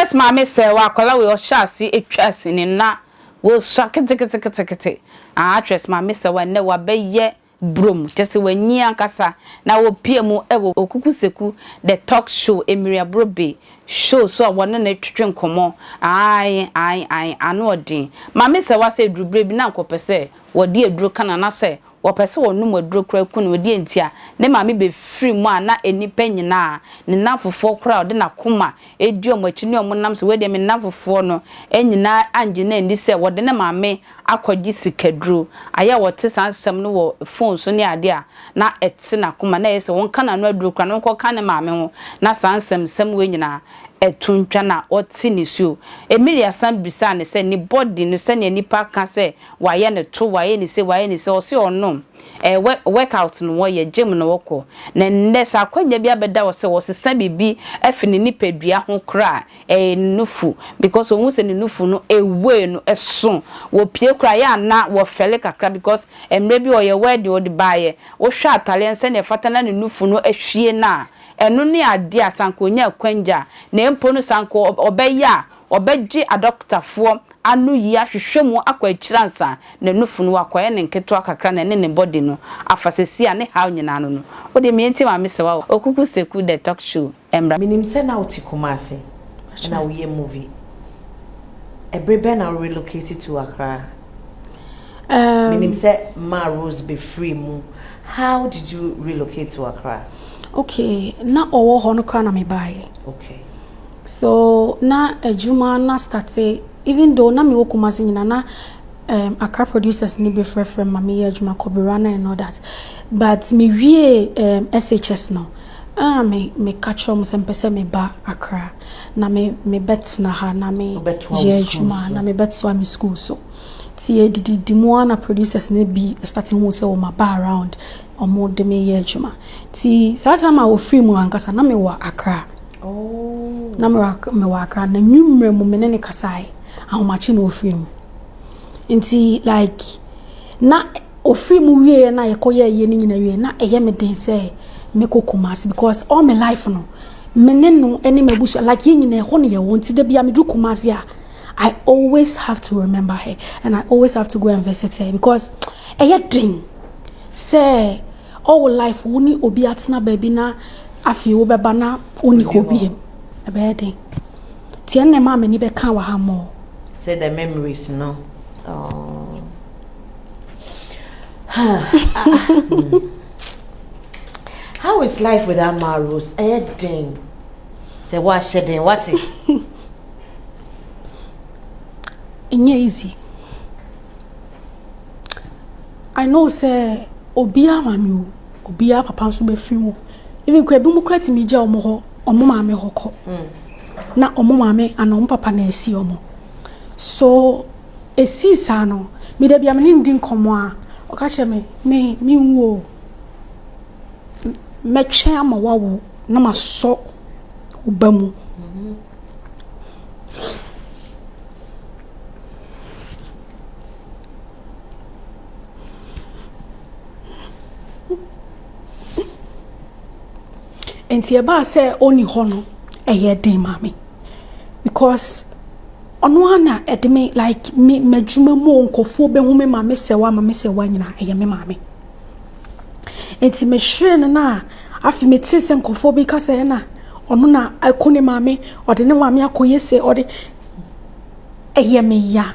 Yes, Maame Serwaa kola we oshasi etwase ni na wo shakete actress Maame Serwaa ne wa beye brom tese wanyi ankasa na wo pie mu ewo okukuseku the talk show Emelia Brobbey show so wona na twetwe nkomo ai anu odin Maame Serwaa se drubre bi na nkopese wodi eduro kana na se wopese wonum aduro kra ku na wodi entia ne maame be free mu ana enipa nyina ne nafofo kra ode na koma edi omachi ne omonam se we de me nafofo no enyina anje na ndi se wode ne maame akogi sikaduro aya wote sansem no wo phone so ne ade a na etse na koma na yese won kana no aduro kra no ko ka ne maame ho na sansem sem we nyina etuntwa na oti ni so Emelia san bisa ne se ni body no se ne nipa ka se waye ne to waye ni se o se ono workout no wo ye gym no woko na nesa akwanya bi abeda wo se sesa bibi afini nipadua ho kra nufu because wo se ni nufu no ewe no eso wo pie kra ya na wo fele kakra because emre bi o ye word o de baye wo hwa atale nse ne fata na nufu no ahwie na eno ne ade asankonya kwanja na empo no sanko obeya obeji adoctorfo anu yi ahwehwemu akwachiransa na nufu no akoye ne nketo akakra na ne body no afasesi a ne haw nyina no wo de mienti Maame Serwaa okukuseku the talk show emra minim se na utikumase na we movie ebrebe na relocated to Accra minim se ma Rose be free mu how did you relocate to Accra? Okay, na owo ho no kwa na me buy. Okay. So na ejuma na start even though na me wo Kumasi nyina na Accra producers ni be frefre mama ye ejuma Kobirana and all that. But me wie SHS no. Me catch on some pese me ba Accra. Na me bet na ha na me ye ejuma na me bet so am school so. Tie di mo na producers ni be starting who say o ma ba around omo de me ye ejuma. Ti satama wo free mu ankasa na me wa Accra. Oh. Na me wa Accra na nwumre mu me ne kasai ahomachi na ofree mu. Nti like na ofree mu wie na yekoye ye ni nyina wie na eye me den say me Kumasi because all my life no me ne no eni mabusu like ye nyina ho ne ye wonti da bia me du Kumasi a I always have to remember her and I always have to go and visit her because eye den say all life woni obi atena baby na afi wo beba na oni hobie ebe den tie ne ma me ni be kan wa ha mo say the memories no oh how is life without Ma Rose ding say what shedding what it easy. I know say obia mami obia papa so be free mo even kwa bi mu kwati mi ja omo ho omo maame hoko na omo maame ana omo papa na esi omo so esi sa no mi da bia me ndi nkomo a o ka che me nwo me twe amawawo na maso obamu enti e ba say oni ho no eye den mami because ono ana edeme like me madwuma mu onkofo be hu me Maame Serwaa nyina eye me mami enti me hwere no na afi me tise nkofo bi ka say na ono na akone mami ode ne mami akoye se ode eye me ya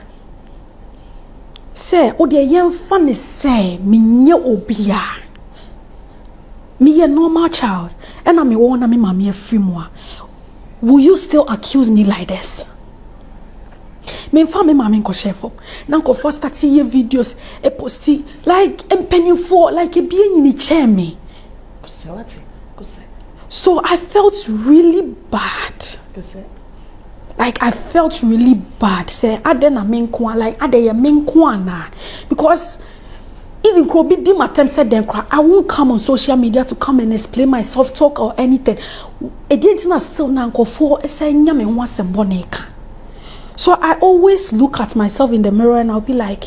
se ode eye mfa ne se menye obia me a normal child and I'm a woman me mami free moi. Will you still accuse me like this? Me mfa me mami nko chefo. Na nko first start see videos e posti like empenny for like e bien ni chair me. So I felt really bad. Like I felt really bad. Say adena me nko like adeye me nko na because even Krobi dim attempt said then I won't come on social media to come and explain myself, talk or anything. It didn't not still nanko for nyame once a boneka. So I always look at myself in the mirror and I'll be like,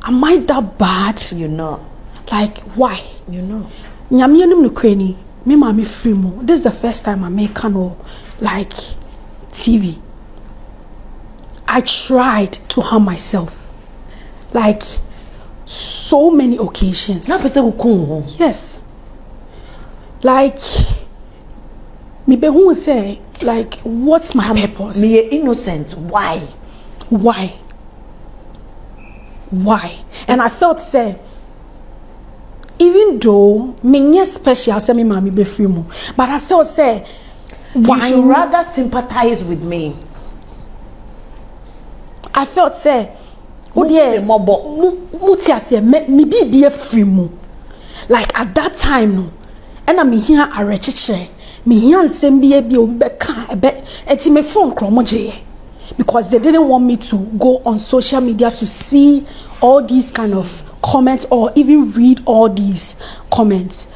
am I that bad? You know. Like why? You know. Nyame no kreni, me mami free mo. This is the first time I make like TV. I tried to harm myself. Like so many occasions. Yes. Like me be who say like what's my purpose? Me innocent. Why? And I felt say even though me special say me Maame be free mu, but I felt say why you should rather sympathize with me. I felt say oh dear mutiase me be free mu. Like at that time no and I'm here a rechiche me here nsem bi obi ka eti me phone kromoje because they didn't want me to go on social media to see all these kind of comments or even read all these comments.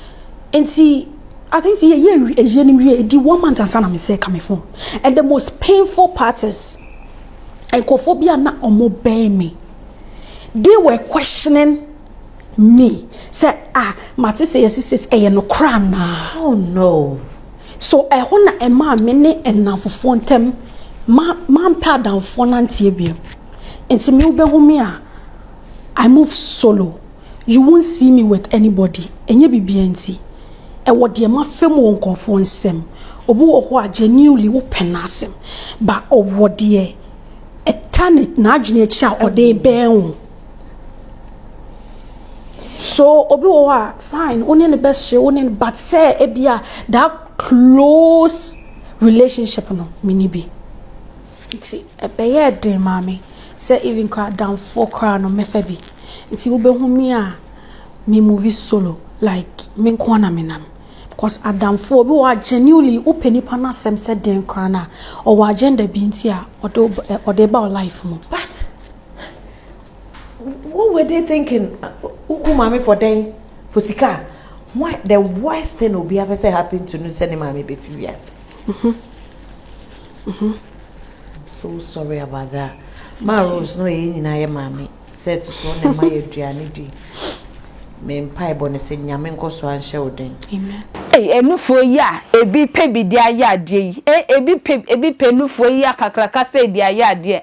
And see, I think the woman and me say come phone. And the most painful part is encophobia na obey me. They were questioning me. Said Mati say yes no cram na. Oh no. So I wanna a man mene and now for phone them man pad down phone antie bi. Enti me ubehu me a I move solo. You won't see me with anybody. Enye bibienti. E wode ma fem won konfo nsem. Obu wo ho a genuinely wo penasem. Ba owode e tanit na adwene echi a ode ben. So obi wo a fine, only the best share, only but say ebia that close relationship no mini bi. Iti e beye de mami. Say even cry down 4 crown no mefa bi. Iti wo be hu me a me movie solo like me nkwana menam. Because Adam for bi wa genuinely open pa na sem said den crown na or wa agenda bi nti a odo ba life mo. But what were they thinking? Uku Maame for them for sika. What the worst thing will be ever say happen to no send Maame be few years. I'm so sorry about that. My Rose no yin na ye Maame said to so na my aduane di. Me mpai bone se nyame nkoso anhye odin. Amen. Enufo yi a ebi pe bi dia ya ade yi. Ebi pe nufo yi akakraka se dia ya ade.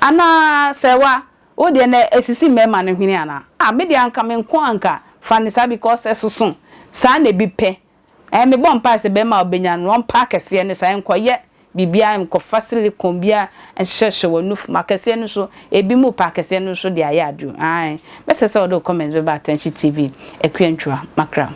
Ana Serwaa o de na esisi mema ne hwene ana. Me de anka me nko anka fanisa because esusun. Sa na ebi pe. Me bom pa se be ma obenya no mpa kese ne sa enkoye bibia enko facility kombia enhyehyɛ wonufu makese no so ebi mu pa kese no so de aya adu. Bese se odo comments be ba attention TV ekwantwa makra.